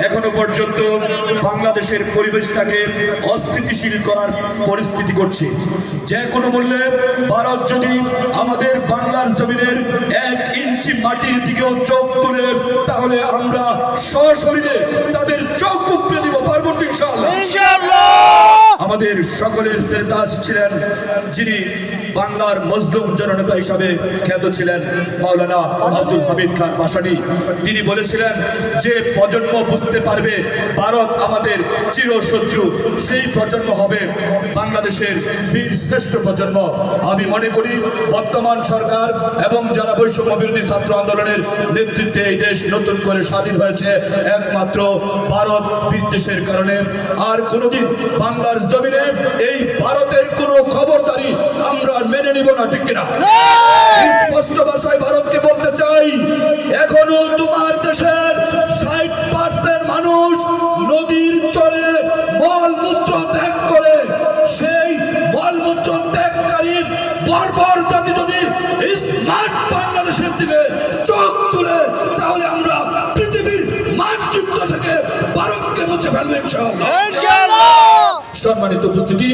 এখনো পর্যন্ত বাংলাদেশের পরিবেশটাকে অস্থিতিশীল করার পরিস্থিতি করছে। যে কোনো মূল্যে ভারত যদি আমাদের বাংলার জমিনের 1 ইঞ্চি মাটির দিকেও চোখ তুলে, তাহলে আমরা সশরীরে তাদের চোখ উপড়ে দিব। পারবো ইনশাআল্লাহ। আমাদের সকলের শ্রেতাজ ছিলেন যিনি বাংলার মজলুম জননেতা হিসাবে খ্যাত ছিলেন, মাওলানা আব্দুল হামিদ খান ভাসানী। তিনি বলেছিলেন যে প্রজন্ম বুঝতে পারবে ভারত আমাদের চিরশত্রু, সেই প্রজন্ম হবে বাংলাদেশের বীর শ্রেষ্ঠ প্রজন্ম। আমি মনে করি বর্তমান সরকার এবং যারা বৈষম্য বিরোধী ছাত্র আন্দোলনের নেতৃত্বে এই দেশ নতুন করে স্বাধীন হয়েছে একমাত্র ভারত বিদ্বেষের কারণে। আর কোনোদিন বাংলার জমিনে এই ভারতের কোনো খবরদারি আমরা মেনে নিব না, ঠিক কিনা? স্পষ্ট ভাষায় ভারতকে বলতে চাই, এখনো তোমার দেশের 60% মানুষ নদীর চরে মলমূত্র ত্যাগ করে। সেই মলমূত্র ত্যাগকারী বর্বর জাতি যদি স্মার্ট বাংলাদেশের দিকে চোখ তুলে, তাহলে আমরা পৃথিবীর মানচিত্র থেকে ভারতকে মুছে ফেলবো ইনশাআল্লাহ। সম্মানিত উপস্থিতি।